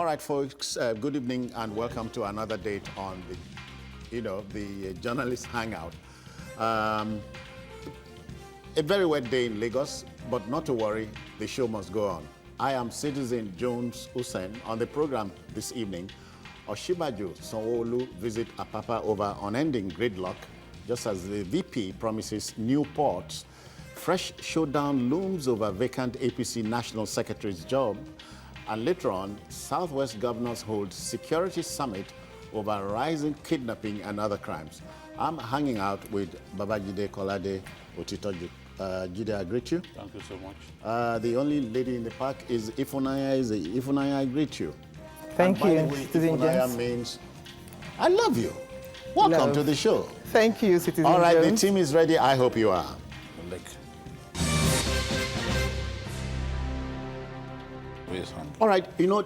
All right, folks, good evening and welcome to another date on the Journalists Hangout. A very wet day in Lagos, but not to worry, the show must go on. I am Citizen Jones Hussein. On the program this evening, Osinbajo Sanwo-Olu visit Apapa over unending gridlock, just as the VP promises new ports. Fresh showdown looms over vacant APC National Secretary's job. And later on, Southwest governors hold security summit over rising kidnapping and other crimes. I'm hanging out with Babajide Kolade Otitoju. Jide, I greet you. Thank you so much. The only lady in the park is Ifunanya. Ifunanya, I greet you. Thank you. By the way, Ifunanya means I love you. Welcome to the show. Thank you, Citizen All right, Jones. the team is ready. I hope you are. All right,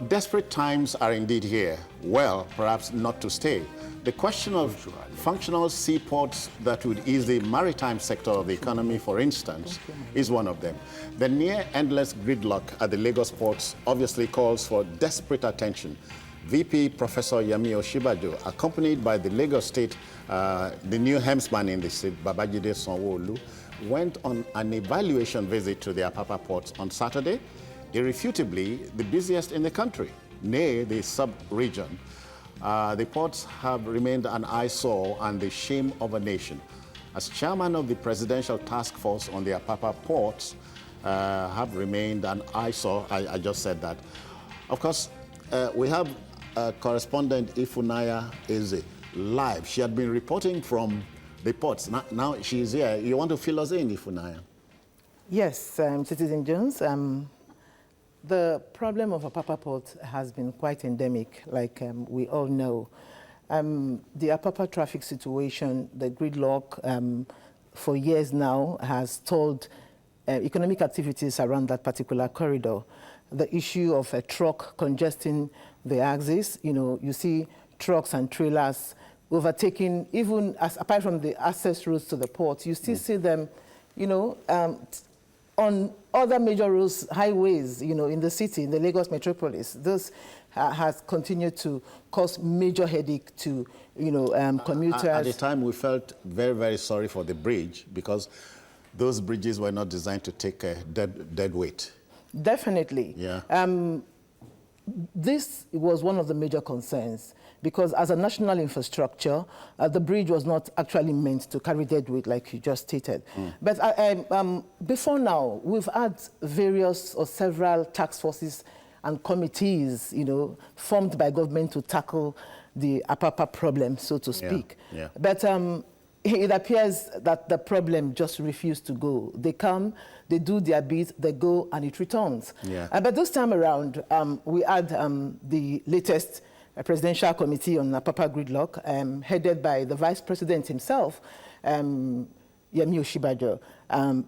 desperate times are indeed here. Well, perhaps not to stay. The question of functional seaports that would ease the maritime sector of the economy, for instance, is one of them. The near-endless gridlock at the Lagos ports obviously calls for desperate attention. VP Professor Yemi Osinbajo, accompanied by the Lagos State, the new helmsman in the state, Babajide Sanwo-Olu, went on an evaluation visit to the Apapa ports on Saturday, irrefutably the busiest in the country, nay, the sub-region. The ports have remained an eyesore and the shame of a nation. As chairman of the Presidential Task Force on the Apapa ports, have remained an eyesore. I just said that. Of course, we have correspondent Ifunanya Eze live. She had been reporting from the ports. Now she's here. You want to fill us in, Ifunanya? Yes, Citizen Jones. The problem of Apapa Port has been quite endemic, like we all know. The Apapa traffic situation, the gridlock, for years now has stalled economic activities around that particular corridor. The issue of a truck congesting the axis, you see trucks and trailers overtaking, even apart from the access roads to the port, you still see them, on other major roads, highways, in the city, in the Lagos metropolis. This has continued to cause major headache to, commuters. At the time, we felt very, very sorry for the bridge because those bridges were not designed to take a dead weight. Definitely. Yeah. This was one of the major concerns because as a national infrastructure, the bridge was not actually meant to carry dead weight like you just stated. But before now, we've had various or several task forces and committees, formed by government to tackle the Apapa problem, so to speak. Yeah. But it appears that the problem just refused to go. They come, they do their bit, they go, and it returns. Yeah. But this time around, we had the latest presidential committee on Apapa gridlock, headed by the vice president himself, Yemi Osinbajo, and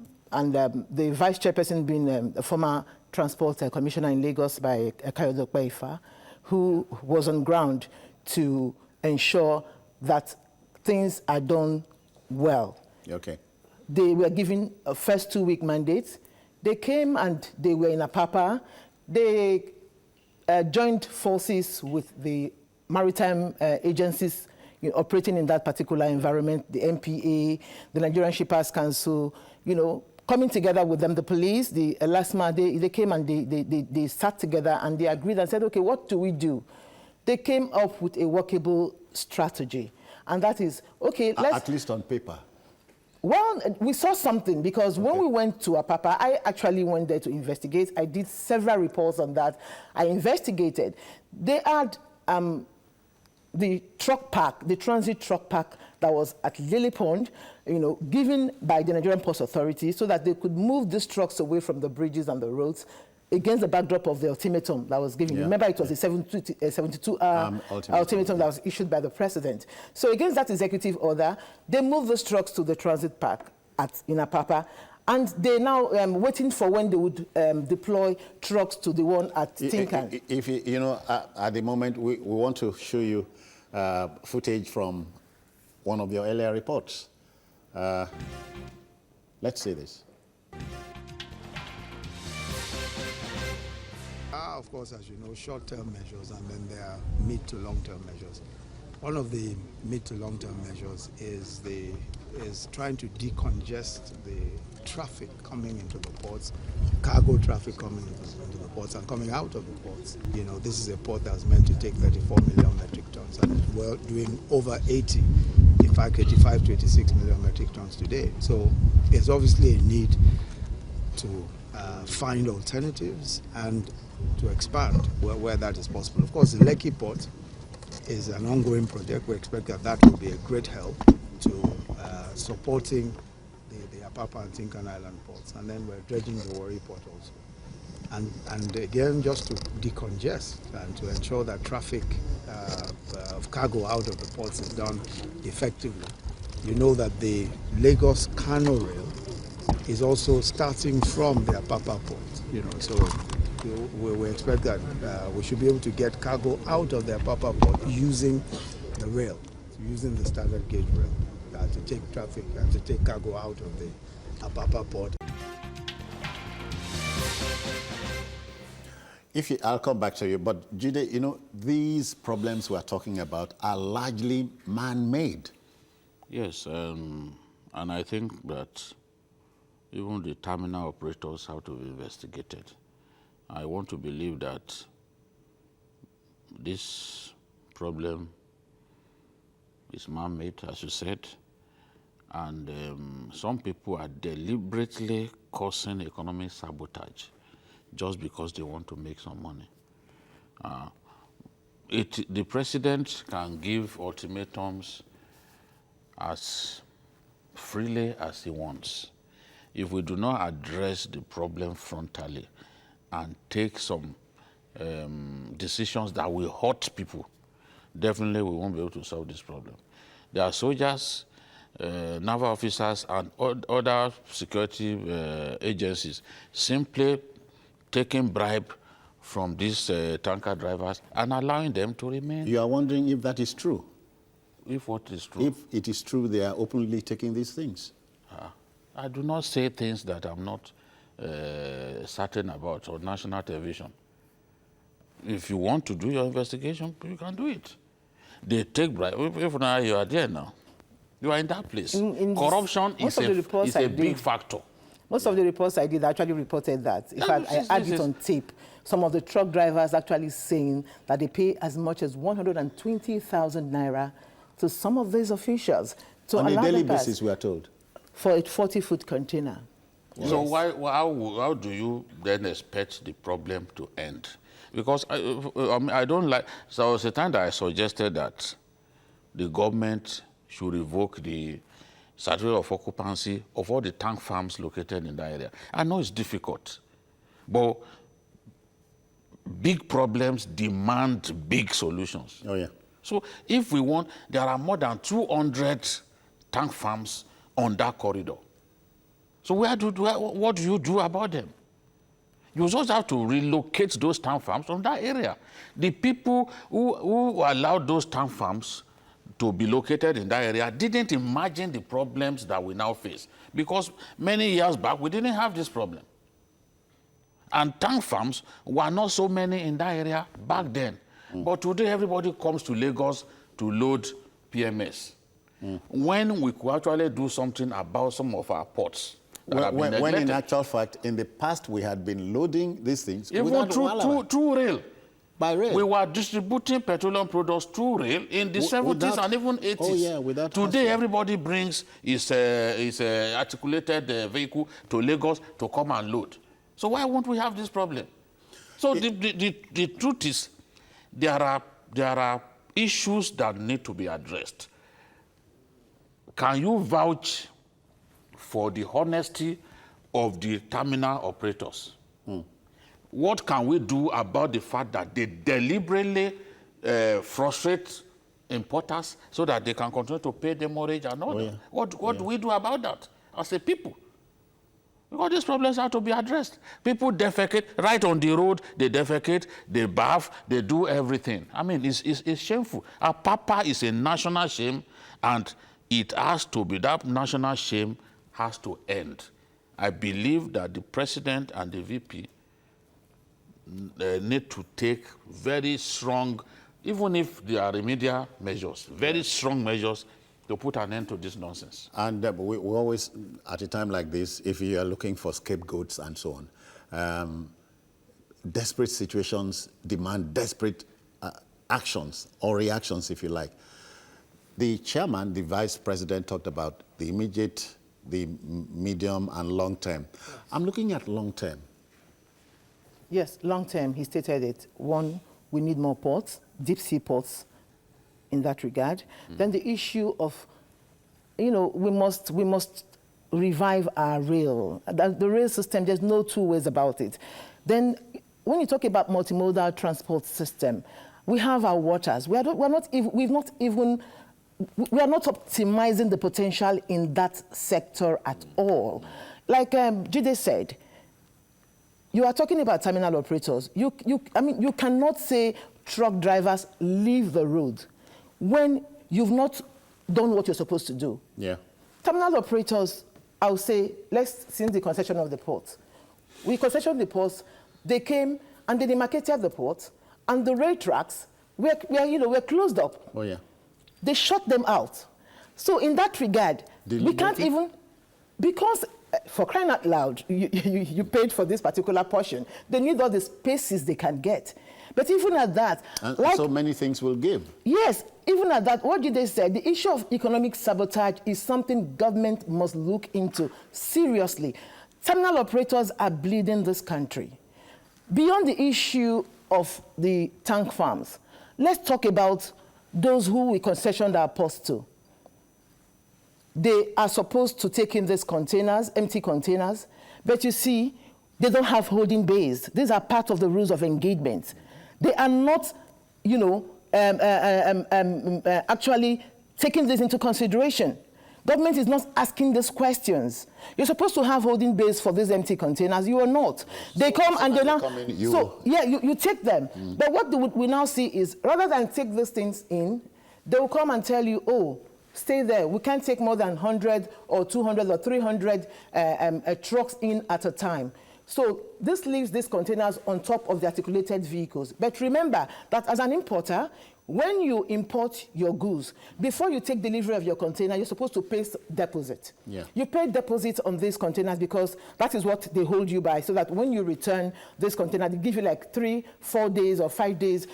the vice chairperson being a former transport commissioner in Lagos by Kayode Okpeifa, who was on ground to ensure that things are done well. Okay. They were given a first 2-week mandate. They came and they were in Apapa. They joined forces with the maritime agencies operating in that particular environment, the MPA, the Nigerian Shippers Council, coming together with them, the police, the LASMA, they came and they sat together and they agreed and said, okay, what do we do? They came up with a workable strategy. And that is, okay, let's... At least on paper. Well, we saw something because when we went to Apapa, I actually went there to investigate. I did several reports on that. I investigated. They had the truck park, the transit truck park that was at Lily Pond, given by the Nigerian Ports Authority so that they could move these trucks away from the bridges and the roads against the backdrop of the ultimatum that was given. Yeah. Remember, it was a 72-hour ultimatum that was issued by the president. So against that executive order, they moved those trucks to the transit park in Apapa, and they're now waiting for when they would deploy trucks to the one at Tinkan. If at the moment, we want to show you footage from one of your earlier reports. Let's see this. of course, as you know, short-term measures, and then there are mid to long-term measures. One of the mid to long-term measures is trying to decongest the traffic coming into the ports, cargo traffic coming into the ports and coming out of the ports. You know, this is a port that's meant to take 34 million metric tons, and we're doing over 80, in fact 85 to 86 million metric tons today. So there's obviously a need to find alternatives and to expand where that is possible. Of course, the Lekki port is an ongoing project. We expect that will be a great help to supporting the Apapa and Tinkan Island ports. And then we're dredging the Warri port also. And again, just to decongest and to ensure that traffic of cargo out of the ports is done effectively. You know that the Lagos-Kano rail is also starting from the Apapa port, you know, so we expect that we should be able to get cargo out of the Apapa port using the rail, using the standard gauge rail to take traffic and to take cargo out of the Apapa port. I'll come back to you, but Jide, you know, these problems we're talking about are largely man-made. Yes, and I think that even the terminal operators have to be investigated. I want to believe that this problem is man-made, as you said, and some people are deliberately causing economic sabotage just because they want to make some money. The president can give ultimatums as freely as he wants. If we do not address the problem frontally and take some decisions that will hurt people, definitely we won't be able to solve this problem. There are soldiers, naval officers, and other security agencies simply taking bribe from these tanker drivers and allowing them to remain. You are wondering if that is true? If what is true? If it is true, they are openly taking these things. I do not say things that I'm not certain about on national television. If you want to do your investigation, you can do it. They take bribe. If now you are there now, you are in that place. Corruption is a big factor. Most of the reports I did actually reported that. In fact, I had it on tape. Some of the truck drivers actually saying that they pay as much as 120,000 naira to some of these officials to on allow a daily them pass basis, we are told. For a 40-foot container. So how do you then expect the problem to end? Because I don't like, so there was a time that I suggested that the government should revoke the certificate of occupancy of all the tank farms located in that area. I know it's difficult, but big problems demand big solutions. Oh, yeah. So if we want, there are more than 200 tank farms on that corridor. So what do you do about them? You just have to relocate those tank farms from that area. The people who allowed those tank farms to be located in that area didn't imagine the problems that we now face, because many years back we didn't have this problem. And tank farms were not so many in that area back then. But today everybody comes to Lagos to load PMS. When we could actually do something about some of our ports. When in actual fact, in the past we had been loading these things even through rail. By rail. We were distributing petroleum products through rail in the 70s and even 80s. Oh yeah, without Today, everybody brings his articulated vehicle to Lagos to come and load. So why won't we have this problem? So the truth is, there are issues that need to be addressed. Can you vouch for the honesty of the terminal operators? What can we do about the fact that they deliberately frustrate importers so that they can continue to pay them mortgage and all that? What do we do about that as a people? Because these problems have to be addressed. People defecate right on the road, they defecate, they bath, they do everything. I mean, it's shameful. Apapa is a national shame, and it has to be, that national shame has to end. I believe that the president and the VP need to take very strong, even if they are remedial measures, very strong measures to put an end to this nonsense. And we always, at a time like this, if you are looking for scapegoats and so on, desperate situations demand desperate actions or reactions, if you like. The chairman, the vice president, talked about the immediate, the medium, and long term. Yes. I'm looking at long term. Yes, long term, he stated it. One, we need more ports, deep sea ports in that regard. Then the issue of, we must revive our rail. The rail system, there's no two ways about it. Then when you talk about multimodal transport system, we have our waters. We are not optimizing the potential in that sector at all. Like Jide said, you are talking about terminal operators. You cannot say truck drivers leave the road when you've not done what you're supposed to do. Yeah. Terminal operators, I would say, since the concession of the port. We concessioned the ports, they came and they demarcated the port, and the rail tracks were closed up. Oh, yeah. They shut them out. So in that regard, we can't even, because for crying out loud, you paid for this particular portion. They need all the spaces they can get. But even at that... And so many things will give. Yes, even at that, what did they say? The issue of economic sabotage is something government must look into seriously. Terminal operators are bleeding this country. Beyond the issue of the tank farms, let's talk about those who we concessioned our ports to. They are supposed to take in these containers, empty containers, but you see, they don't have holding bays. These are part of the rules of engagement. They are not, actually taking this into consideration. Government is not asking these questions. You're supposed to have holding bays for these empty containers. You are not. They come and they now... you take them. But what we now see is, rather than take these things in, they will come and tell you, oh, stay there. We can't take more than 100 or 200 or 300 trucks in at a time. So this leaves these containers on top of the articulated vehicles. But remember that as an importer, when you import your goods, before you take delivery of your container, you're supposed to pay deposit. Yeah. You pay deposit on these containers because that is what they hold you by, so that when you return this container, they give you like 3, 4 days or 5 days,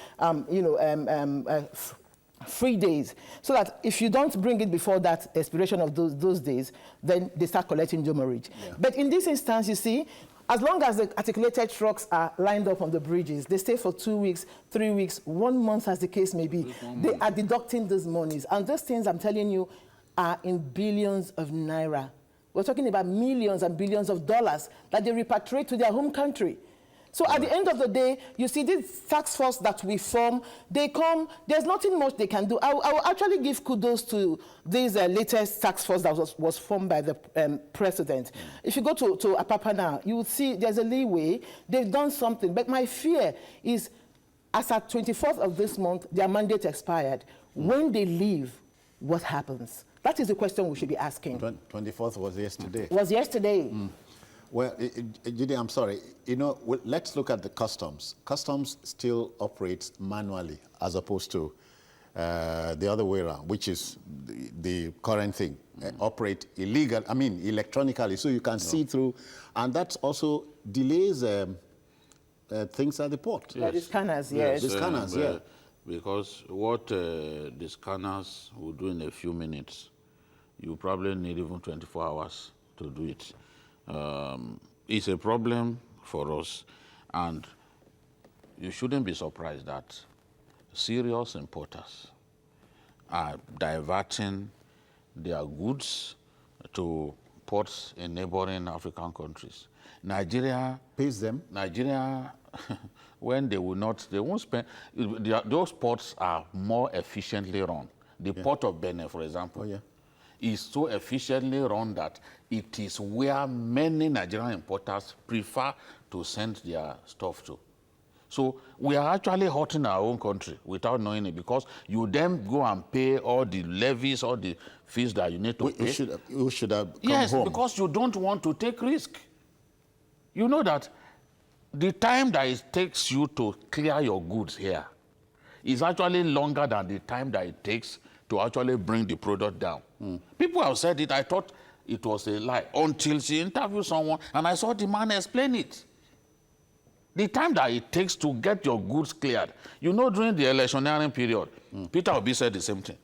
free days, so that if you don't bring it before that expiration of those days, then they start collecting demurrage. Yeah. But in this instance, you see, as long as the articulated trucks are lined up on the bridges, they stay for 2 weeks, 3 weeks, 1 month as the case may be. They are deducting these monies. And those things, I'm telling you, are in billions of naira. We're talking about millions and billions of dollars that they repatriate to their home country. So at the end of the day, you see this task force that we form, they come, there's nothing much they can do. I will actually give kudos to this latest task force that was formed by the president. If you go to Apapa now, you will see there's a leeway. They've done something. But my fear is, as at 24th of this month, their mandate expired. When they leave, what happens? That is the question we should be asking. 24th was yesterday. Was yesterday. Well, Jide, I'm sorry. Let's look at the customs. Customs still operates manually as opposed to the other way around, which is the current thing. Operate electronically, so you can see through. And that also delays things at the port. Yes. The scanners, yes. The scanners, yeah. Because what the scanners will do in a few minutes, you probably need even 24 hours to do it. It's a problem for us, and you shouldn't be surprised that serious importers are diverting their goods to ports in neighboring African countries. Nigeria pays them. Nigeria, when they won't spend. Those ports are more efficiently run. The port of Benin, for example, is so efficiently run that it is where many Nigerian importers prefer to send their stuff to. So we are actually hurting our own country without knowing it, because you then go and pay all the levies, all the fees that you need to pay. You should have come home. Yes, because you don't want to take risk. You know that the time that it takes you to clear your goods here is actually longer than the time that it takes to actually bring the product down. People have said it. I thought it was a lie until she interviewed someone and I saw the man explain it. The time that it takes to get your goods cleared. You know, during the electioneering period, Peter Obi said the same thing.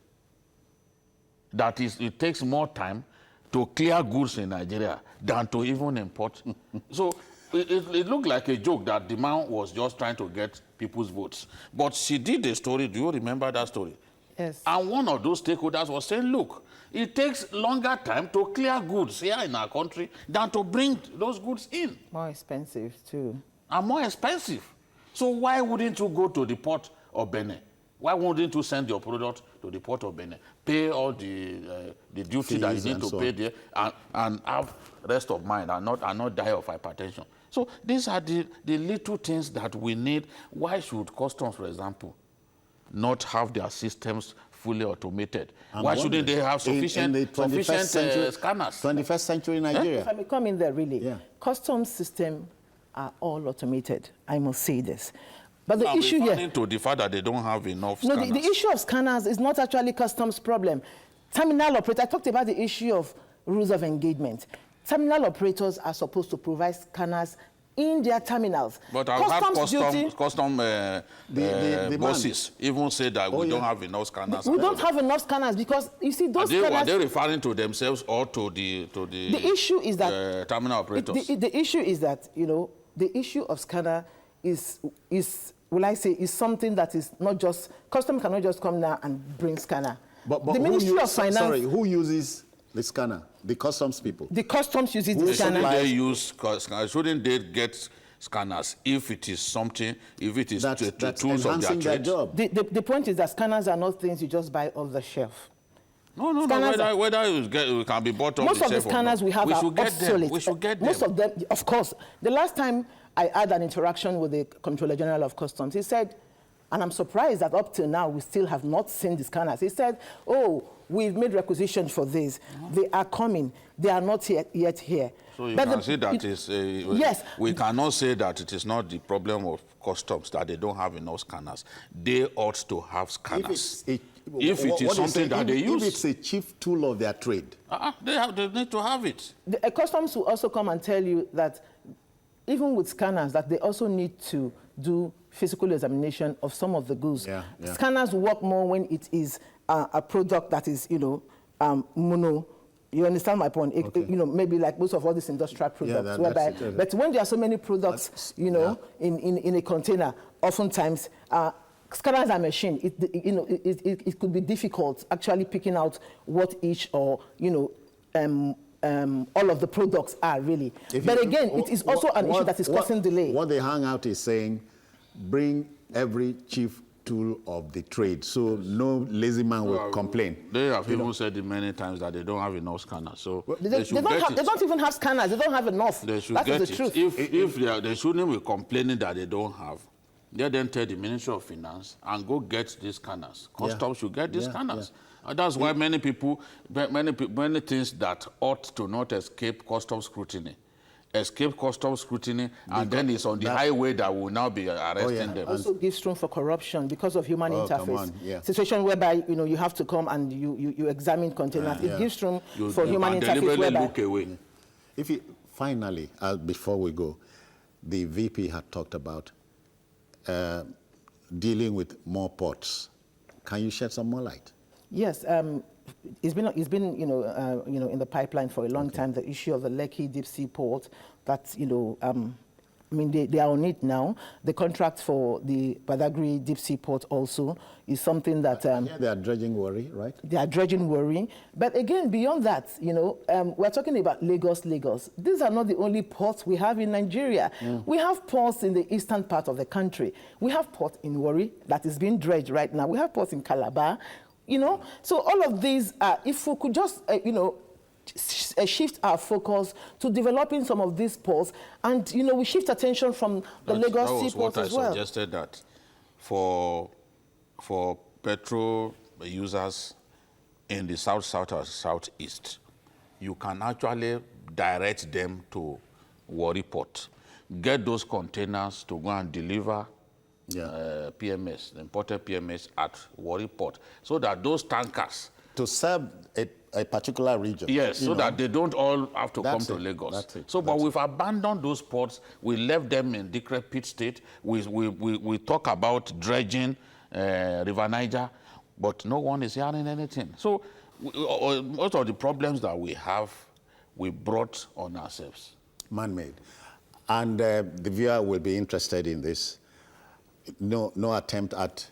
That is, it takes more time to clear goods in Nigeria than to even import. So it looked like a joke that the man was just trying to get people's votes. But she did a story. Do you remember that story? Yes. And one of those stakeholders was saying, look, it takes longer time to clear goods here in our country than to bring those goods in. More expensive, too. And more expensive. So why wouldn't you go to the port of Benin? Why wouldn't you send your product to the port of Benin, pay all the duty that you need to pay there, and have rest of mind and not die of hypertension? So these are the little things that we need. Why should customs, for example, not have their systems fully automated? Why shouldn't they have sufficient scanners? 21st century Nigeria. If I may come in there, really. Yeah. Customs system are all automated. I must say this. But the issue here... to the fact that they don't have enough scanners. No, the issue of scanners is not actually customs problem. Terminal operators, I talked about the issue of rules of engagement. Terminal operators are supposed to provide scanners in their terminals. But I've had custom bosses even say that we don't have enough scanners. We don't have enough scanners because, you see, those scanners... Are they referring to themselves or to the issue is that... terminal operators? The issue is that, you know, the issue of scanner is will I say, is something that is not just... Customs cannot just come now and bring scanner. But the Ministry of Finance... Sorry, who uses the scanner? The customs people? The customs uses the scanner. Shouldn't they get scanners if it is something, if it is that's tools of their trade? Job. The point is that scanners are not things you just buy off the shelf. No. Whether it can be bought off the shelf. Most of the scanners we have are obsolete. We should get them. Most of them, of course. The last time I had an interaction with the Comptroller General of Customs, he said, and I'm surprised that up till now we still have not seen the scanners. He said, oh, we've made requisitions for this. They are coming. They are not yet here. So you can say that yes. We cannot say that it is not the problem of customs that they don't have enough scanners. They ought to have scanners. If it is something that they use. If it's a chief tool of their trade. They need to have it. The customs will also come and tell you that even with scanners, that they also need to do physical examination of some of the goods. Yeah. Scanners work more when it is a product that is, mono. You understand my point? Okay. Maybe like most of all these industrial products. But when there are so many products, in a container, oftentimes scanners are machine. It could be difficult actually picking out what each or all of the products are really. But again, it is also an issue that is causing delay. What the Hangout is saying, bring every chief tool of the trade, so no lazy man will complain. They have even said it many times that they don't have enough scanners. So they don't even have scanners. They don't have enough. They should that get is the truth. If they shouldn't be complaining that they don't have, they then tell the Ministry of Finance and go get these scanners. Customs should get these scanners. And that's why many things that ought to not escape customs scrutiny and then it's on the highway that will now be arresting them. Also gives room for corruption because of human interface. Situation whereby you have to come and you examine containers. It gives room for human interface. Whereby look away. Finally, before we go, the VP had talked about dealing with more ports. Can you shed some more light? Yes, it's been in the pipeline for a long time. The issue of the Lekki deep sea port, that they are on it now. The contract for the Badagry deep sea port also is something that they are dredging worry, right? They are dredging worry. But again, beyond that, we're talking about Lagos. These are not the only ports we have in Nigeria. We have ports in the eastern part of the country. We have port in Warri that is being dredged right now. We have ports in Calabar. So all of these, if we could just, shift our focus to developing some of these ports, and, we shift attention from the Lagos seaports as well. I suggested that for petrol users in the south or southeast, you can actually direct them to Warri Port. get those containers to go and deliver PMS, imported PMS at Warri Port, so that those tankers... To serve a particular region. Yes, so that they don't all have to come to Lagos. That's it. So, but we've abandoned those ports. We left them in decrepit state. We talk about dredging River Niger, but no one is hearing anything. So, most of the problems that we have, we brought on ourselves. Man-made. And the viewer will be interested in this. No attempt at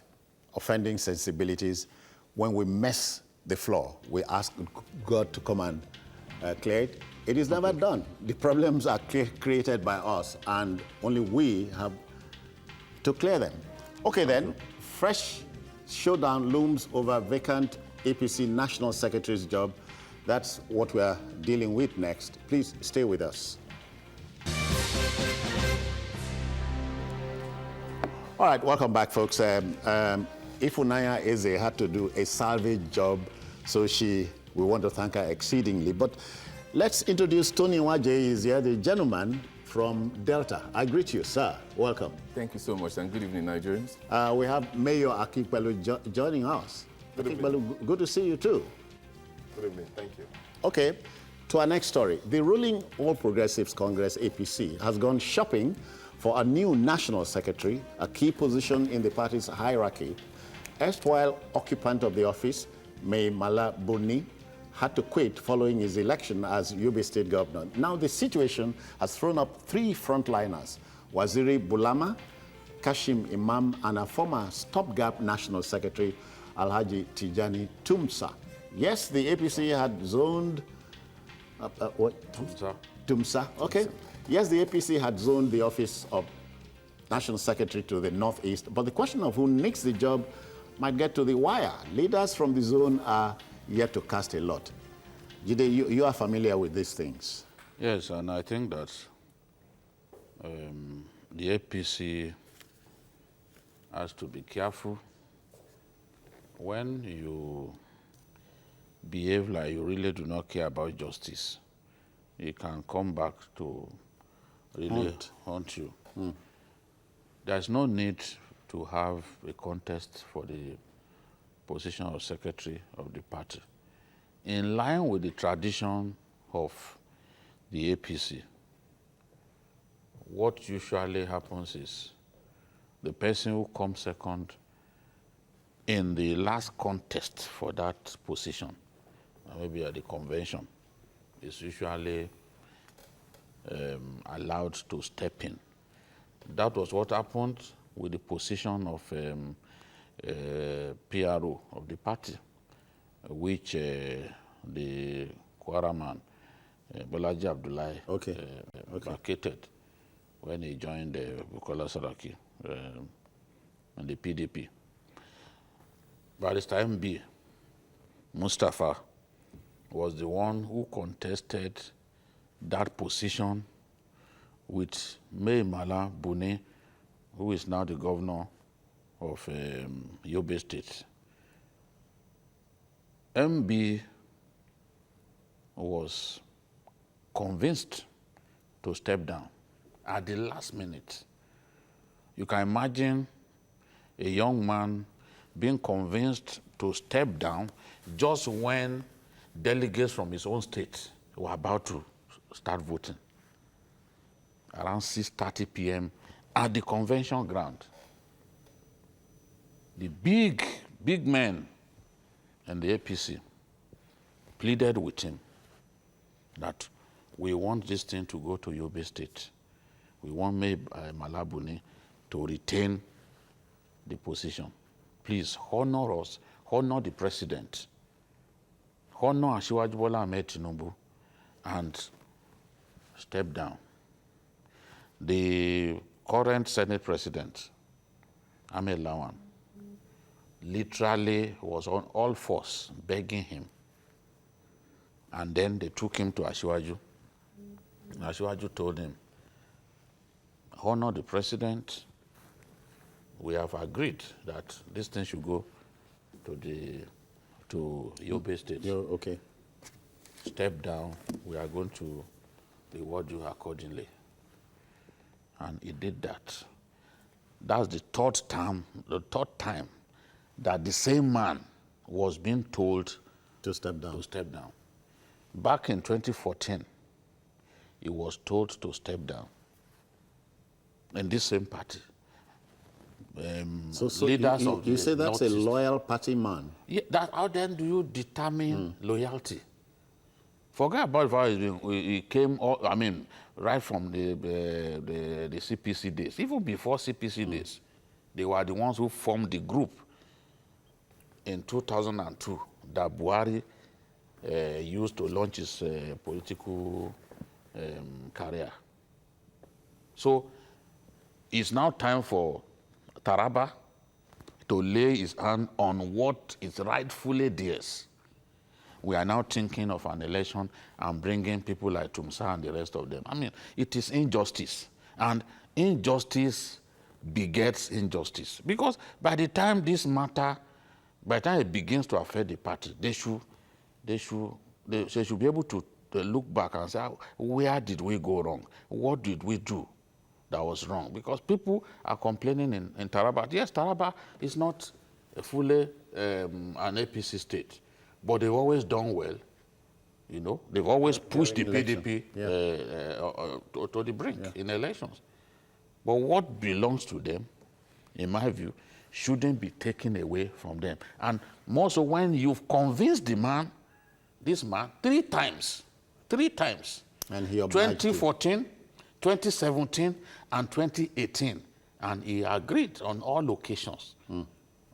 offending sensibilities. When we mess the floor, we ask God to come and clear it. It is never done. The problems are created by us, and only we have to clear them. Okay, then, fresh showdown looms over vacant APC National Secretary's job. That's what we are dealing with next. Please stay with us. All right, welcome back, folks. Ifunanya Eze had to do a salvage job, so we want to thank her exceedingly. But let's introduce Tony Waje. He's here, the gentleman from Delta. I greet you, sir. Welcome. Thank you so much, and good evening, Nigerians. We have Mayor Akikbelu joining us. Good evening. Good to see you, too. Good evening. Thank you. Okay, to our next story. The ruling All Progressives Congress, APC, has gone shopping for a new national secretary, a key position in the party's hierarchy. Erstwhile occupant of the office, Mai Mala Buni, had to quit following his election as Yobe State governor. Now the situation has thrown up three frontliners, Waziri Bulama, Kashim Imam, and a former stopgap national secretary, Alhaji Tijani Tumsa. Yes, the APC had zoned... what? Tumsa. Okay. Yes, the APC had zoned the office of national secretary to the northeast, but the question of who needs the job might get to the wire. Leaders from the zone are yet to cast a lot. Jide, you are familiar with these things. Yes, and I think that the APC has to be careful when you behave like you really do not care about justice. It can come back to really haunt you. There's no need to have a contest for the position of secretary of the party. In line with the tradition of the APC, what usually happens is the person who comes second in the last contest for that position, maybe at the convention, is usually allowed to step in. That was what happened with the position of PRO of the party, which the Kwara man, Bolaji Abdullahi, vacated when he joined Bukola Saraki and the PDP. Barrister MB Mustafa was the one who contested that position with Mai Mala Buni, who is now the governor of Yobe State. MB was convinced to step down at the last minute. You can imagine a young man being convinced to step down just when delegates from his own state were about to start voting. Around 6:30 p.m. at the convention ground. The big men in the APC pleaded with him that we want this thing to go to Yobe State. We want Mai Mala Buni to retain the position. Please honor us, honor the president, honor Asiwaju Bola Ahmed Tinubu, and step down. The current Senate president, Ahmed Lawan, literally was on all fours begging him. And then they took him to Asiwaju. Asiwaju told him, honor the president. We have agreed that this thing should go to Yobe State. Okay. Step down. We are going to reward you accordingly. And he did that. That's the third time that the same man was being told to step down. Back in 2014, he was told to step down in this same party. So Leaders you, of you the say that's a Northeast. loyal party man? Yeah, how then do you determine loyalty? Forget about how he came, right from the CPC days. Even before CPC days, they were the ones who formed the group in 2002 that Buhari used to launch his political career. So it's now time for Taraba to lay his hand on what is rightfully theirs. We are now thinking of an election and bringing people like Tumsa and the rest of them. I mean, it is injustice. And injustice begets injustice. Because by the time this matter, by the time it begins to affect the party, they should be able to look back and say, where did we go wrong? What did we do that was wrong? Because people are complaining in Taraba. Yes, Taraba is not fully an APC state, but they've always done well. You know, they've always pushed the PDP to the brink in elections. But what belongs to them, in my view, shouldn't be taken away from them. And more so when you've convinced this man, three times, and he obliged 2014, 2017, and 2018, and he agreed on all occasions.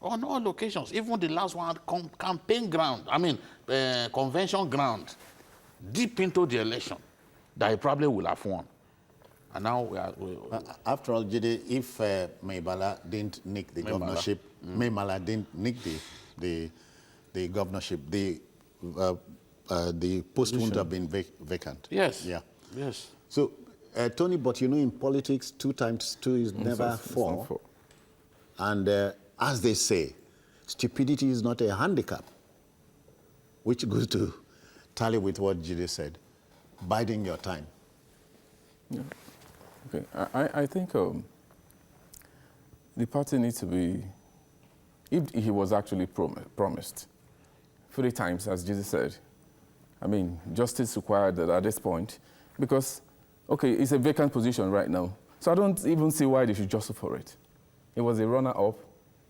On all occasions, even the last one, campaign ground, convention ground, deep into the election, that he probably will have won. And now after all, Jide, if Maybala didn't nick the governorship, Maymala didn't nick the governorship, the post wouldn't have been vacant. Yes. Yeah. Yes. So, Tony, but you know, in politics, 2 times 2 is never 4. And as they say, stupidity is not a handicap, which goes to tally with what Jide said. Biding your time. Yeah. Okay, I think the party needs to be, if he was actually promised 3 times, as Jesus said, I mean, justice required that at this point, because, okay, it's a vacant position right now, so I don't even see why they should just for it. It was a runner-up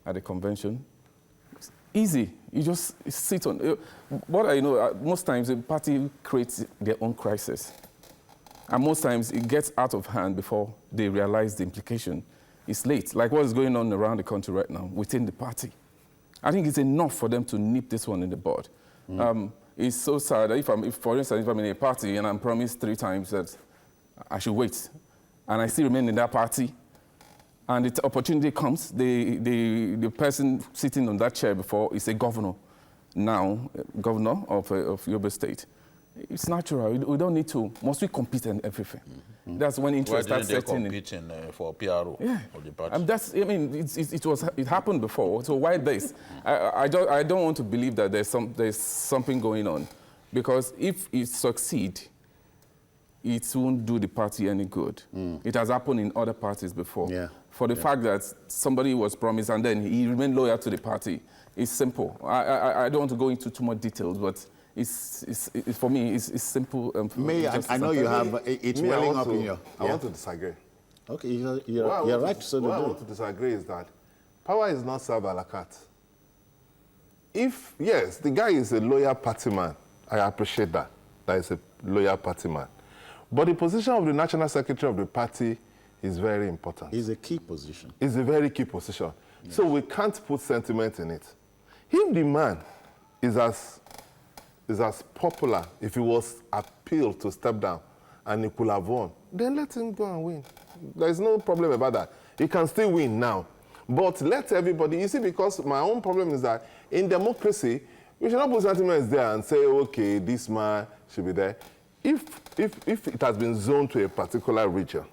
at the convention. It's easy. You just sit on. What I know, most times the party creates their own crisis. And most times it gets out of hand before they realize the implication. It's late, like what is going on around the country right now within the party. I think it's enough for them to nip this one in the bud. It's so sad that for instance, if I'm in a party and I'm promised 3 times that I should wait, and I still remain in that party, and the opportunity comes, the person sitting on that chair before is a governor, now governor of Yobe State. It's natural. We don't need to. Must we compete in everything? That's when interest starts setting in. Why didn't they compete for PRO of the party? It happened before. So why this? I don't want to believe that there's something going on, because if it succeeds, it won't do the party any good. It has happened in other parties before. Yeah. For the fact that somebody was promised and then he remained loyal to the party, it's simple. I don't want to go into too much details, but for me, it's simple. I know you have it welling up in your. I want to disagree. Okay, you're right. So what I want to disagree is that power is not served a la carte. If, yes, the guy is a loyal party man, I appreciate that. That is a loyal party man. But the position of the national secretary of the party is very important. It's a key position. It's a very key position. Yes. So we can't put sentiment in it. If the man is as popular, if he was appealed to step down and he could have won, then let him go and win. There's no problem about that. He can still win now. But let everybody, you see, because my own problem is that in democracy, we should not put sentiments there and say, okay, this man should be there. If it has been zoned to a particular region,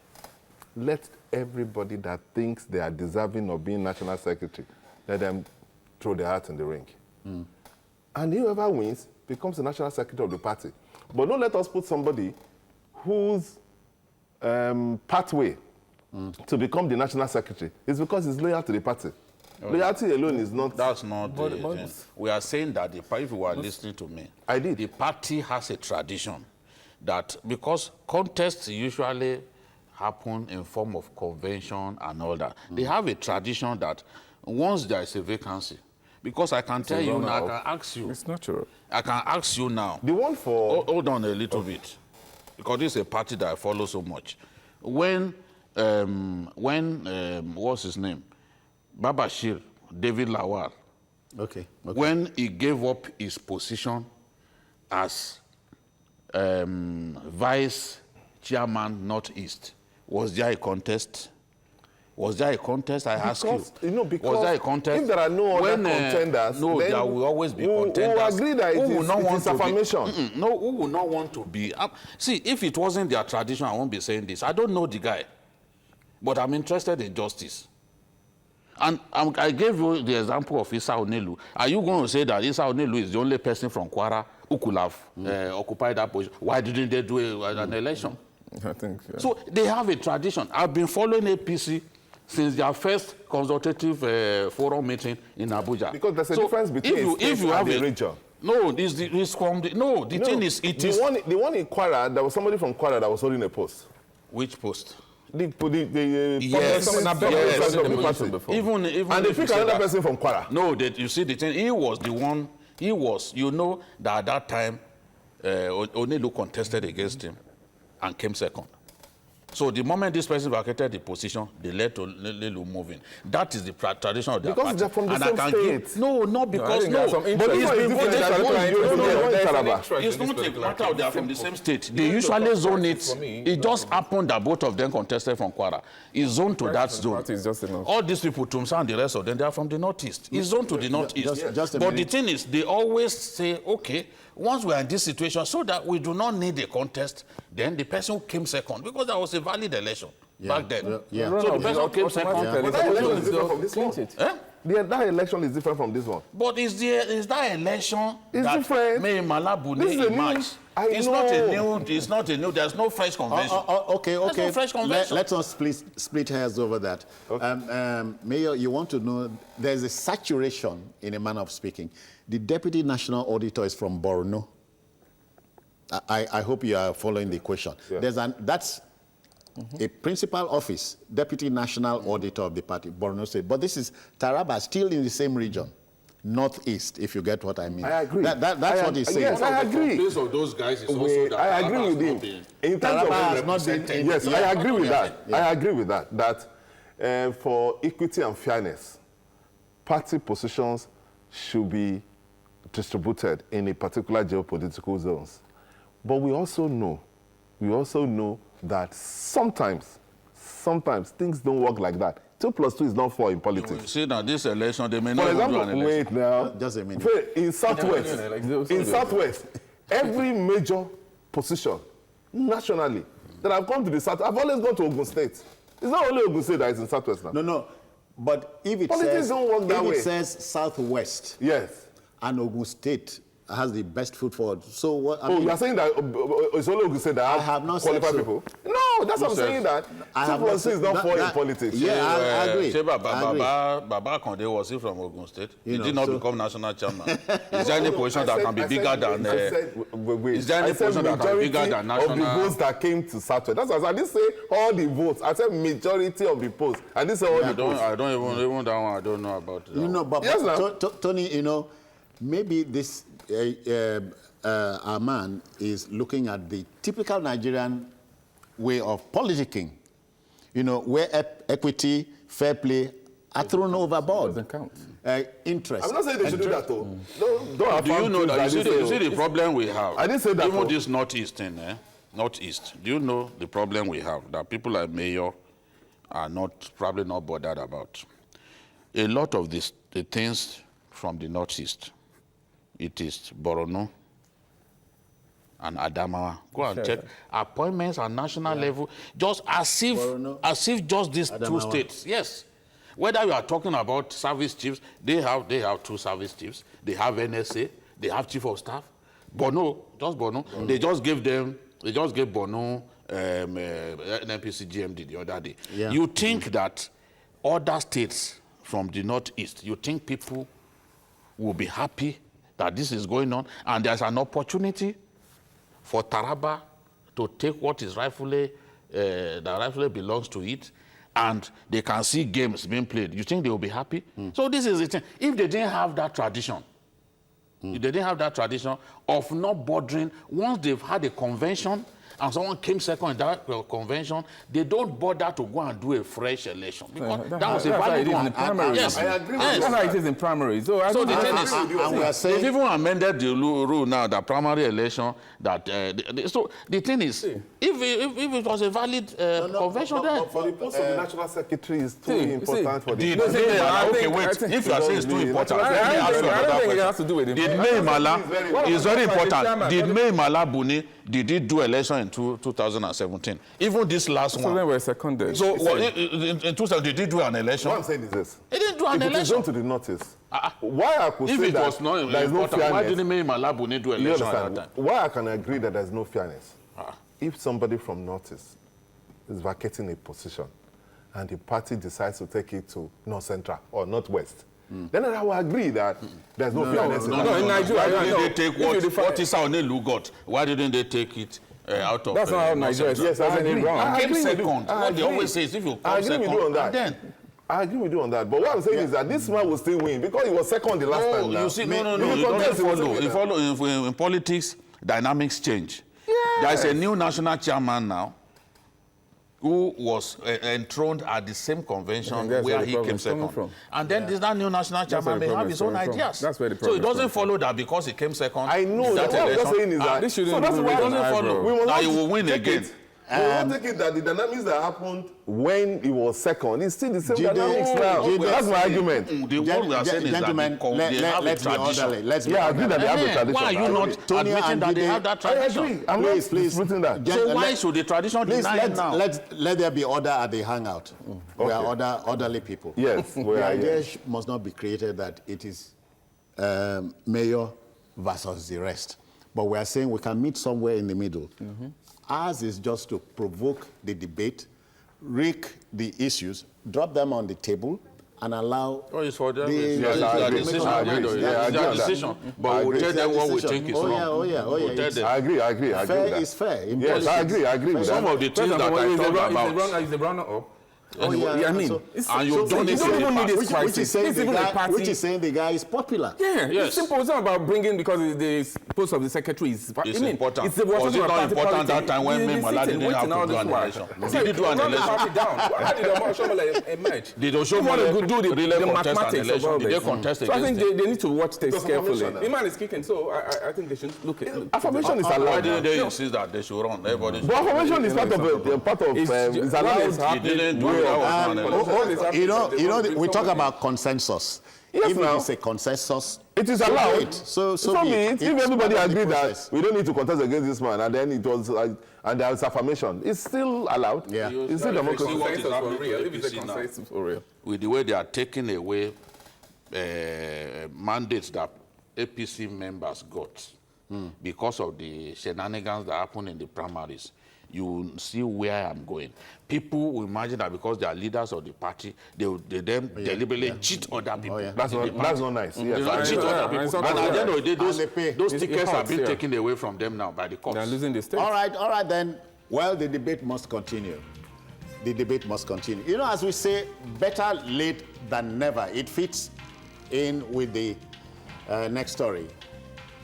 let everybody that thinks they are deserving of being national secretary, let them throw their hat in the ring. And whoever wins becomes the national secretary of the party. But don't let us put somebody whose pathway to become the national secretary is because he's loyal to the party. Loyalty alone is not... That's not the thing. We are saying that if you were listening to me, I did. The party has a tradition that because contests usually happen in form of convention and all that, they have a tradition that once there is a vacancy, because I can tell you now, I can ask you. It's natural. I can ask you now. The one for... Hold on a little bit, because this is a party that I follow so much. When what's his name? Babashir, David Lawal. Okay. When he gave up his position as vice chairman Northeast, was there a contest? Was there a contest? I ask you. Because was there a contest? If there are no other contenders, no, then there will always be contenders. We'll agree that it is affirmation. No, who will not want to be? See, if it wasn't their tradition, I won't be saying this. I don't know the guy, but I'm interested in justice. And I gave you the example of Sanwo-Olu. Are you going to say that Sanwo-Olu is the only person from Kwara who could have occupied that position? Why didn't they do an election? I think. Yeah. So they have a tradition. I've been following APC since their first consultative forum meeting in Abuja. Because there's a difference between if you have a region. No, it's from the, no, the thing is, it is... The one in Kwara, there was somebody from Kwara that was holding a post. Which post? Yes. Even and they picked another person from Kwara. No, you see the thing, he was the one, you know that at that time, Onelu contested against him and came second. So the moment this person vacated the position, they let Onelu move in. That is the tradition of their party. Because they're from the same state. No, not because, no. But it's not a matter of they are from the same state. They usually zone it. It just happened that both of them contested from Kwara. It's zoned to that zone. All these people, Tumsa and the rest of them, they are from the Northeast. It's zoned to the Northeast. But the thing is, they always say, okay, once we are in this situation, so that we do not need a contest, then the person who came second, because that was a valid election back then. So the person who came second... But that election is different from this one. That election is different from this one. But is that election that different. May Malabune emerge? It's not a new, there's no fresh convention. Okay. No fresh convention. Let's not split hairs over that. Okay. Mayor, you want to know, there's a saturation, in a manner of speaking. The Deputy National Auditor is from Borno. I hope you are following the question. Yeah. That's a principal office, Deputy National Auditor of the party, Borno State. But this is Taraba, still in the same region, Northeast, if you get what I mean. I agree. That's what he's saying. Yes, I agree. The of those guys is also that I agree with him. In terms of yes, I agree with that. I agree with that. That for equity and fairness, party positions should be distributed in a particular geopolitical zones. But we also know that sometimes things don't work like that. 2 + 2 is not 4 in politics. You see that this election, they may not do an election. Wait now. Just a minute. In Southwest, every major position nationally that I've come to the South, I've always gone to Ogun State. It's not only Ogun State that is in Southwest now. No. But if it says Southwest, yes, and Ogun State has the best foot forward. So what? You are saying that it's only Ogun State that I have not qualified said so. People? No, that's what I'm saying. That 2 + 2 is not 4 in politics. Yeah, I agree. Baba Konde was he from Ogun State? He did not become national chairman. Is there any position that can be bigger than? Is there any position that can be bigger than national? Of the votes that came to Southwest. That's why I didn't say all the votes. I said majority of the posts. I didn't say all the votes. I don't even that one. I don't know about it. You know, but yes, Tony, you know, maybe this. Our man is looking at the typical Nigerian way of politicking, you know, where equity, fair play are thrown overboard. Doesn't count. Interest. I'm not saying they should do that, though. Do you know that? You see the problem we have? I didn't say that. Even this Northeast thing, Northeast. Do you know the problem we have that people like Mayor are probably not bothered about? A lot of the things from the Northeast. It is Borno and Adamawa. Go and check. Appointments at national level, just as if just these Adamawa. 2 states. Yes. Whether you are talking about service chiefs, they have 2 service chiefs. They have NSA. They have chief of staff. Borno, just Borno. They just gave Borno NPC GMD the other day. Yeah. You think that other states from the northeast, you think people will be happy that this is going on, and there's an opportunity for Taraba to take what is rightfully that rightfully belongs to it, and they can see games being played. You think they will be happy? So this is the thing. If they didn't have that tradition, if they didn't have that tradition of not bothering, once they've had a convention and someone came second in that convention, they don't bother to go and do a fresh election. Because that was a valid one. Yes, I agree with That's how it is in primary. So the thing is, and we are saying, they've even amended the rule now that primary election, that, so the thing is, if it was a valid convention then. For the post of the national secretary is too important for the... Okay, wait, if you are saying it's too important, let me ask you another question. It has to do with it. Did May Mala, is very important, did May Mala Buni, did he do election in 2017? Even this last one. So then we're seconded. So in 2000, did he do an election? What I'm saying is this. He didn't do an If it is election. done to the notice, why I could If say it that was not there is no important, why fairness, didn't May Mala Buni do you election at that understand, time? why I can agree that there's no fairness. If somebody from Northeast is vacating a position and the party decides to take it to North Central or Northwest, then I will agree that there's no fairness. No, in Nigeria, Why didn't they take if what is Onelu got? Why didn't they take it out of... That's not how Nigeria is. Yes, I agree. I came agree with second. you. What they always say is if you I come agree with second, you on that. and then... I agree with you on that. But what I'm saying is that this man will still win because he was second the last time. You see, no, You you don't contest, he was follow. second. In politics, dynamics change. Yes. There is a new national chairman now who was enthroned at the same convention that's where where the he problem came is coming second. from. And then this new national chairman may have his own ideas. That's where the So problem it doesn't is coming follow that because he came second. I know that. What I'm just saying is that this shouldn't so that's be why it written doesn't eyebrow. follow. We will Now not he will win take again. it. We will not take it that the dynamics that happened when he was second is still the same dynamics now. That's my argument. The one we are saying is gentlemen, that they have a let's be tradition. orderly. Let's be Yeah, I agree that they have a tradition. Why are you not Tonya admitting and that they Jide- have that I tradition? agree. I'm not disputing that. So why should the tradition Please deny it now? let there be order at the hangout. We are orderly people. Yes, we The are, idea yes. must not be created that it is mayor versus the rest. But we are saying we can meet somewhere in the middle. Ours is just to provoke the debate, rake the issues, drop them on the table, and allow Oh, it's for them. the- Yes, I agree. decision. I agree. It's Yeah, I agree their on that. decision. But I we'll agree. tell them what we decision. think is Oh, wrong. yeah, oh, yeah, oh, We'll yeah. tell It's- them. I agree with Fair that. is fair. In Yes, politics. I agree with Some that. of the things that I thought about. Is the runner-up? Oh, yeah, I mean, so- And you don't you don't even need this which crisis. is saying It's the even a guy, party. which is saying the guy is popular. Yeah, Yes. it's simple. It's not about bringing because the post of the secretary is. It's I mean, important. It's the Was it not important that time when May Mala didn't have to do an election? Did he do an election? How did Omoshomola emerge? Did You want to Oshomole do the really contest an mathematics of election? all Did they this. contest So I think against they need to watch this It's a carefully. formation now. The man is kicking, so I think they should look at it. Affirmation is Why allowed. didn't they insist that they should run? Everybody should But run. affirmation is part of It's it's what allowed. is He didn't do it. That was not an election. We talk about consensus. Yes, if now. it is a consensus, It is so be allowed. it. So So be be it. it. If It's everybody part of the agreed that process. we don't need to contest against this man, and then it was and there was affirmation, it's still allowed. Yeah. It's still democracy. what is happening to If it's a APC now? consensus for real. With the way they are taking away mandates that APC members got because of the shenanigans that happened in the primaries, you will see where I'm going. People will imagine that because they are leaders of the party, they then deliberately cheat other people. yeah. That's not nice. They Yes, don't I cheat agree. other It's people. not And at the end of the day, And they pay. those It tickets have hurts, been yeah. taken away from them now by the courts. They're losing the state. All right then. Well, the debate must continue. The debate must continue. You know, as we say, better late than never. It fits in with the next story.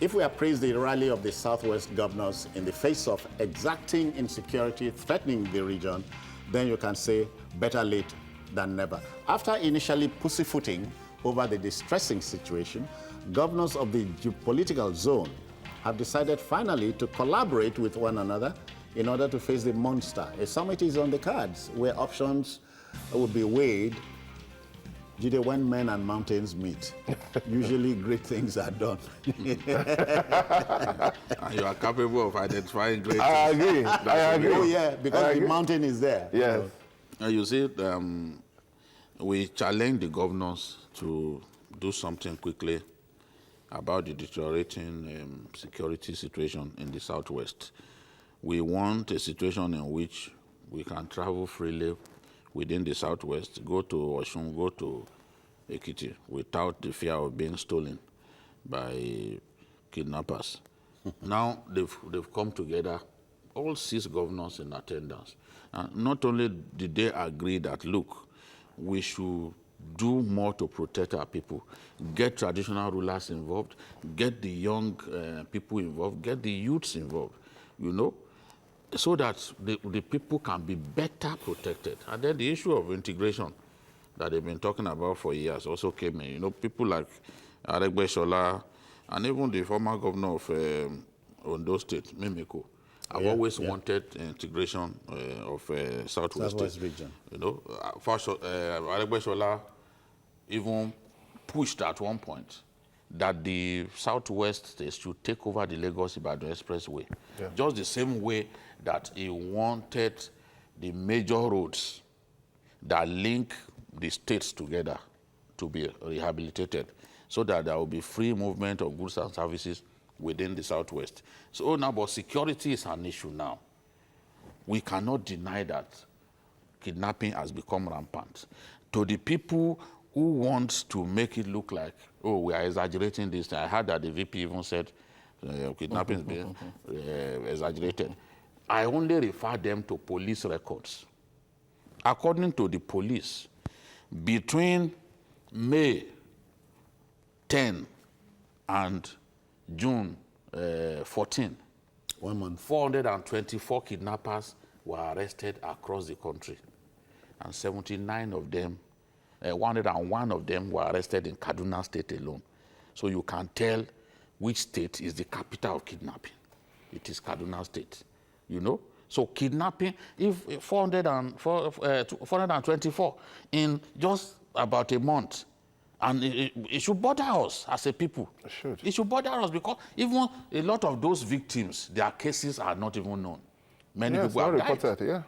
If we appraise the rally of the Southwest governors in the face of exacting insecurity threatening the region, then you can say better late than never. After initially pussyfooting over the distressing situation, governors of the geopolitical zone have decided finally to collaborate with one another in order to face the monster. A summit is on the cards where options will be weighed. Jide, when men and mountains meet, usually great things are done. And you are capable of identifying great I things. agree. I agree. Oh yeah, because I the agree. mountain is there. Yes. You see, we challenge the governors to do something quickly about the deteriorating security situation in the Southwest. We want a situation in which we can travel freely within the southwest, go to Osun, go to Ekiti, without the fear of being stolen by kidnappers. Now they've come together, all 6 governors in attendance. And not only did they agree that, look, we should do more to protect our people, get traditional rulers involved, get the young people involved, get the youths involved, you know, so that the people can be better protected. And then the issue of integration that they've been talking about for years also came in. You know, people like Aregbesola and even the former governor of Ondo State, Mimiko, have always wanted integration of Southwest region. You know, first, Aregbesola even pushed at one point that the Southwest states should take over the Lagos-Ibadan Expressway. Yeah. Just the same way that he wanted the major roads that link the states together to be rehabilitated so that there will be free movement of goods and services within the Southwest. So now, but security is an issue now. We cannot deny that kidnapping has become rampant. To the people who want to make it look like, oh, we are exaggerating this. I heard that the VP even said kidnapping is being exaggerated. I only refer them to police records. According to the police, between May 10 and June 14, 1 month, 424 kidnappers were arrested across the country, and 79 of them, 101 of them were arrested in Kaduna State alone. So you can tell which state is the capital of kidnapping. It is Kaduna State, you know? So kidnapping, if 424 in just about a month, and it should bother us as a people. It should. It should bother us because even a lot of those victims, their cases are not even known. Many people have died. Reported, yeah.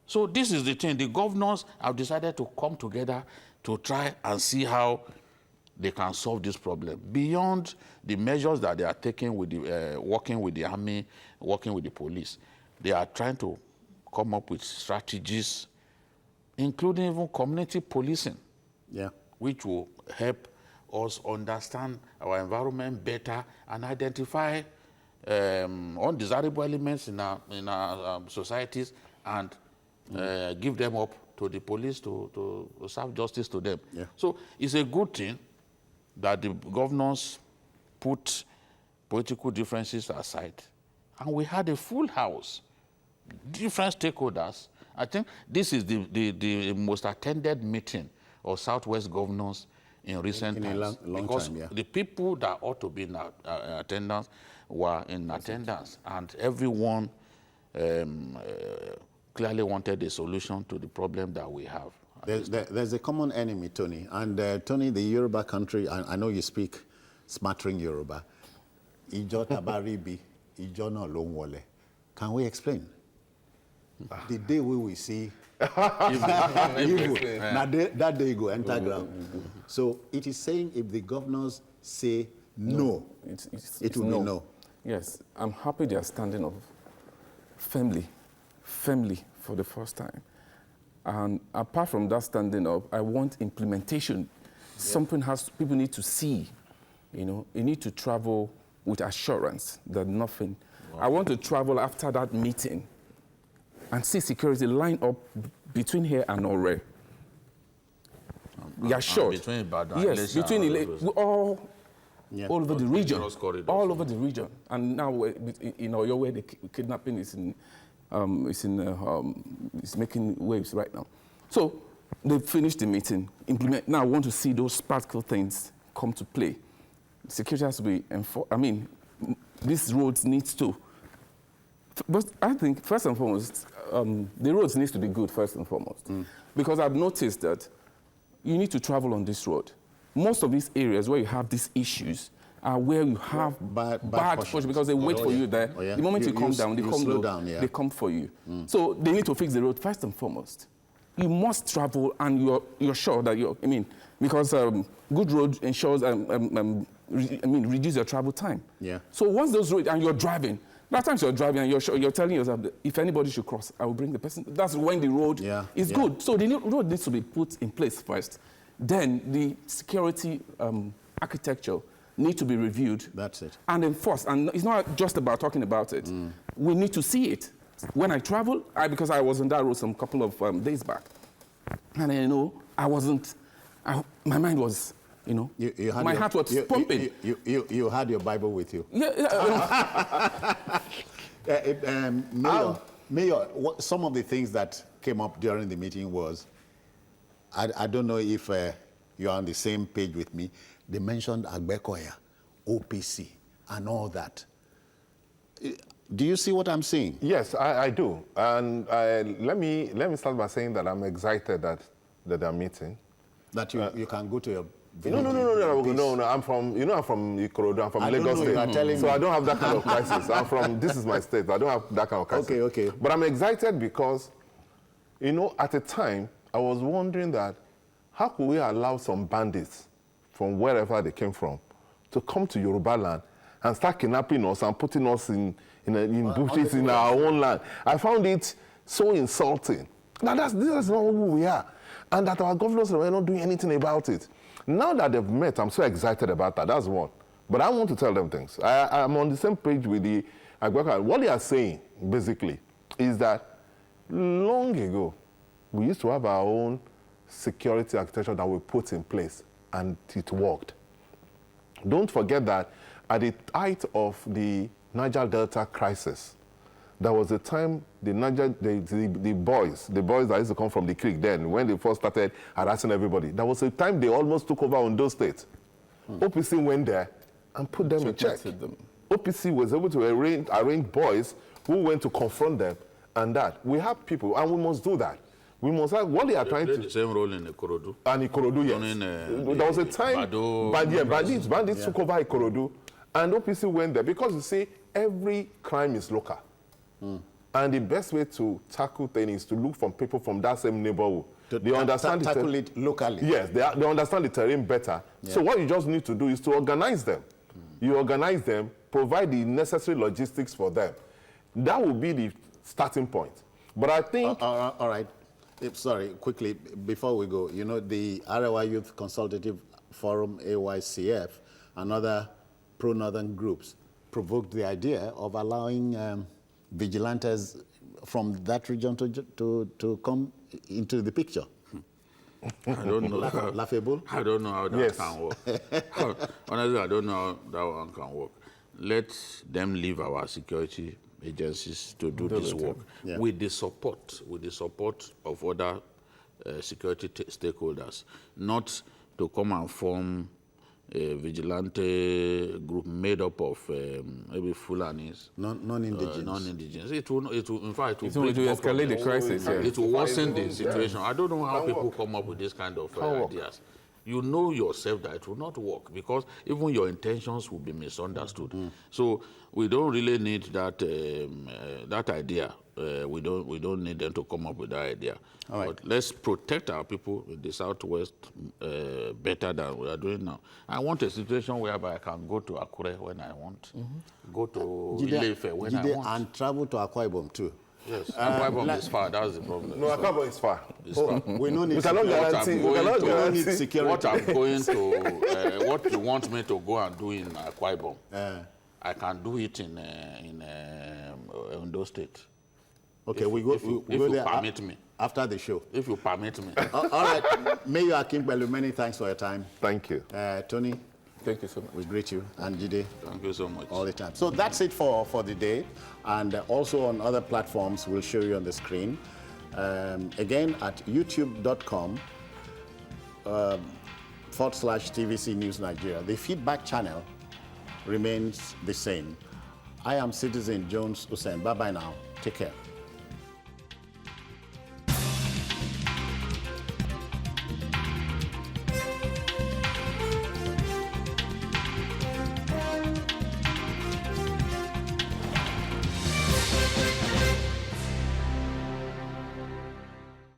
So this is the thing. The governors have decided to come together to try and see how they can solve this problem. Beyond the measures that they are taking with the, working with the army, working with the police, they are trying to come up with strategies, including even community policing, which will help us understand our environment better and identify undesirable elements in our societies and give them up to the police to serve justice to them. Yeah. So it's a good thing that the governors put political differences aside. And we had a full house, different stakeholders. I think this is the most attended meeting of Southwest governors in recent times. A long because time, yeah. The people that ought to be in attendance were in attendance, and everyone clearly wanted a solution to the problem that we have. There's a common enemy, Tony. And Tony, the Yoruba country, I know you speak smattering Yoruba. Ijo tabaribi, ijo na lo nwole. Can we explain? The day we will see evil, that day go enter ground. So it is saying if the governors say no, it will be no. Yes, I'm happy they are standing up firmly for the first time. And apart from that standing up, I want implementation. Something people need to see, you know, you need to travel with assurance that nothing. I want to travel after that meeting and see security line up between here and Ore. We are sure. Between Ibadan, yes, between all over the region. All over the region. And now, you know, your way the kidnapping is is making waves right now. So they finished the meeting, implement. Now I want to see those practical things come to play. Security has to be enforced. I mean, these roads needs to. But I think first and foremost, the roads needs to be good first and foremost, because I've noticed that you need to travel on this road. Most of these areas where you have these issues are where you have bad portions because they wait for you there. The moment you come down, they come for you. So they need to fix the road first and foremost. You must travel, and you're sure that because good road ensures reduce your travel time. Yeah. So once those roads and you're driving, There are times you're driving and you're telling yourself that if anybody should cross, I will bring the person. That's when the road is good. So the road needs to be put in place first. Then the security architecture needs to be reviewed. That's it. And enforced. And it's not just about talking about it. We need to see it. When I travel, because I was on that road some couple of days back, and I wasn't. My mind was. My heart was pumping. You had your Bible with you. Mayor, some of the things that came up during the meeting was, I don't know if you're on the same page with me. They mentioned Agbekoya, OPC, and all that. Do you see what I'm saying? Yes, I do. And let me start by saying that I'm excited that they're meeting. That you can go to your. No. I'm from Ikorodu. I'm from Lagos State. So I don't have that kind of crisis. This is my state. I don't have that kind of crisis. Okay. But I'm excited because, at the time, I was wondering that how could we allow some bandits from wherever they came from to come to Yoruba land and start kidnapping us and putting us in bushes in our own land. I found it so insulting. Now this is not who we are. And that our governors were not doing anything about it. Now that they've met, I'm so excited about that. That's one. But I want to tell them things. I'm on the same page with the Agbekoya. What they are saying, basically, is that long ago, we used to have our own security architecture that we put in place, and it worked. Don't forget that at the height of the Niger Delta crisis, there was a time the boys that used to come from the creek then, when they first started harassing everybody, there was a time they almost took over Ondo State. OPC went there and put them in check. OPC was able to arrange boys who went to confront them, and that. We have people, and we must do that. We must have what they are trying to. The same role in Ikorodu. And Ikorodu, yes. There was a time, bandits took over Ikorodu, and OPC went there because you see, every crime is local. And the best way to tackle things is to look for people from that same neighborhood. They understand tackle it locally. Yes, they understand the terrain better. Yeah. So what you just need to do is to organize them. You organize them, provide the necessary logistics for them. That will be the starting point. But I think... all right. Sorry, quickly, before we go, the Arewa Youth Consultative Forum, AYCF, and other pro-northern groups provoked the idea of allowing vigilantes from that region to come into the picture. I don't know. Laughable? I don't know how that can work. Honestly, I don't know how that one can work. Let them leave our security agencies to do this work with the support of other security stakeholders, not to come and form a vigilante group made up of maybe Fulanis, non-indigenous. Non-indigenous. It will, in fact, it will escalate the crisis. It will worsen the situation. I don't know how people come up with this kind of ideas. You know yourself that it will not work because even your intentions will be misunderstood. So we don't really need that that idea. We don't need them to come up with that idea. But let's protect our people in the Southwest better than we are doing now. I want a situation whereby I can go to Akure when I want, go to Ile-Ife when I want. And travel to Akwa Ibom too. Yes, Akwa Ibom is far. That's the problem. No, Akwa Ibom is far. It's far. We don't need security. What I'm going to, what you want me to go and do in Akwa Ibom, I can do it in Ondo State. Okay, if you there permit me. After the show. If you permit me. All right. Mayor Akingbelu, many thanks for your time. Thank you. Tony. Thank you so much. We greet you. And Jide. Thank you so much. All the time. So that's it for the day. And also on other platforms, we'll show you on the screen. Again, at youtube.com /TVC News Nigeria. The feedback channel remains the same. I am Citizen Jones Hussein. Bye-bye now. Take care.